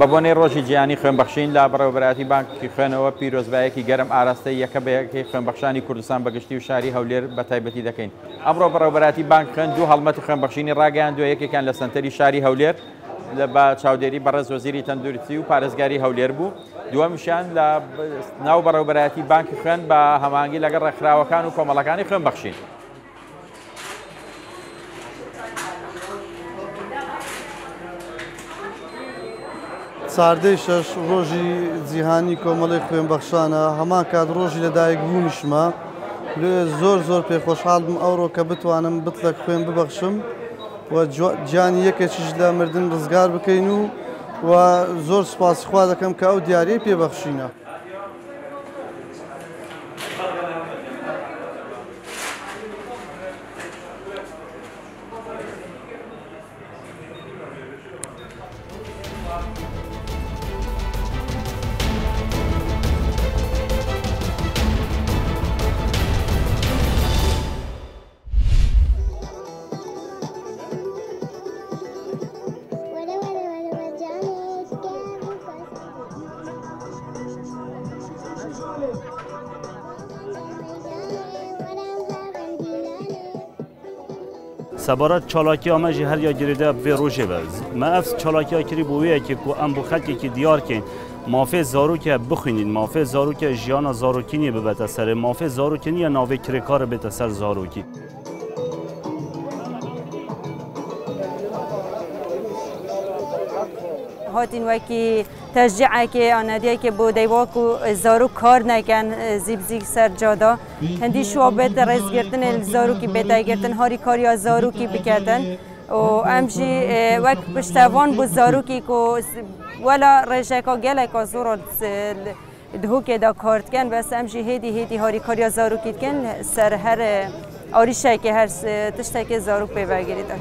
بەبوونەی ڕۆژی جیهانی خوێنبەخشین لە بەڕێوەبەرایەتی بانکی خوێنەوە پیرۆزبایەکی گەرم ئاراستەی یەکە بەیەکی خوێنبەخشانی کوردستان بەگشتی و شاری هەولێر بە تایبەتی دەکەین. ئەمڕۆ بەڕێوەبەرایەتی بانک خوێن دوو هەڵمەتی خوێنبەخشینی ڕاگەیاندووە، یەکێکیان لە سەنتەری شاری هەولێر لە بە چاودێری بەڕێز وەزیری تەندروستی و پارێزگاری هەولێر بوو، دووەمیشیان لە ناو بەڕێوەبەرایەتی بانکی خوێن بە هەماهەنگی لەگەڵ ڕێکخراوەکان و کۆمەڵەکانی خوێنبەخشین. ساردەی شەش ڕۆژی جیهانی کۆمەڵی خوێنبەخشانە، هەمان کات ڕۆژی لەدایک بوونیشمە. زۆر پێخۆشحاڵم ئەوڕۆ کە بتوانم بتلەک خوێن ببەخشم و گیانی یەکێکیش لە مردن ڕزگار بکەین و زۆر سوپاسخوا دەکەم کە ئەو دیارەی پێبەخشینە. سبارت چالاکی آمجی هر یا گریده به روشه بز ما افس چالاکی ها کری بویه که ام بو خلقی که دیار کن مافه زارو که بخونید، مافه زارو که جیانا زاروکینی ببت سر، مافه زاروکینی یا ناوه کرکار ببت سر زاروکی. هاتین وکی تشجیعی که آنادیه که بودی واکو زارو کار نکن زیب سر جادا هندی شو بهت رئیس گرتن زارو کی بهت گرتن هاری کاری زارو کی بکردن و امشی وقت پشتوان بود زارو کی کو ولا رشک گله کا زور دهو که دا کارت کن بس امشی هدی هاری کاری زارو کی کن سر هر آریشه که هر تشتک زارو پیوگیریدن.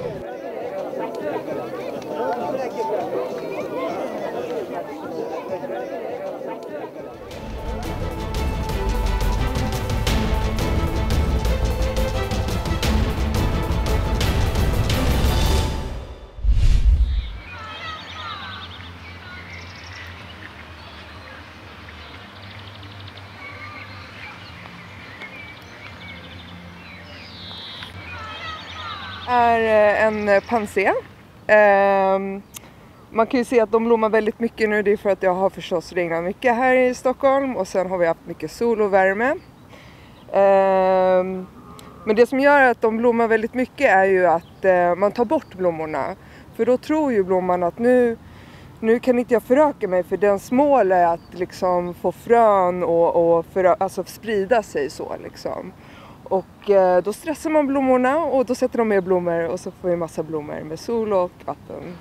Är en pansé. Man kan ju se att de blommar väldigt mycket nu, det är för att jag har förstås regnat mycket här i Stockholm och sen har vi haft mycket sol och värme. Men det som gör att de blommar väldigt mycket är ju att man tar bort blommorna. För då tror ju blomman att nu kan inte jag föröka mig, för dens mål är att liksom få frön och alltså sprida sig så liksom. Och då stressar man blommorna och då sätter de mer blommor och så får vi massa blommor med sol och vatten.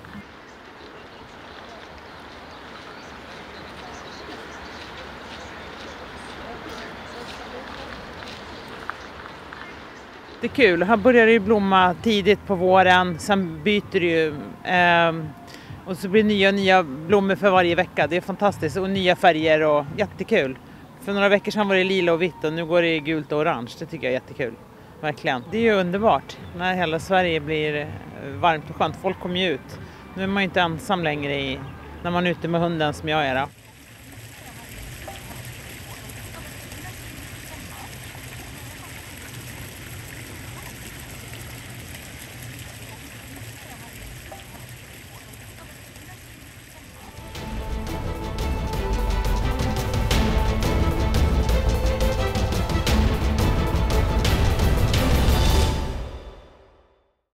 Det är kul, här börjar det ju blomma tidigt på våren, sen byter det ju och så blir det nya blommor för varje vecka. Det är fantastiskt och nya färger och jättekul. För några veckor sedan var det lila och vitt och nu går det gult och orange. Det tycker jag är jättekul. Verkligen. Det är ju underbart när hela Sverige blir varmt och skönt. Folk kommer ju ut. Nu är man ju inte ensam längre när man är ute med hunden som jag är.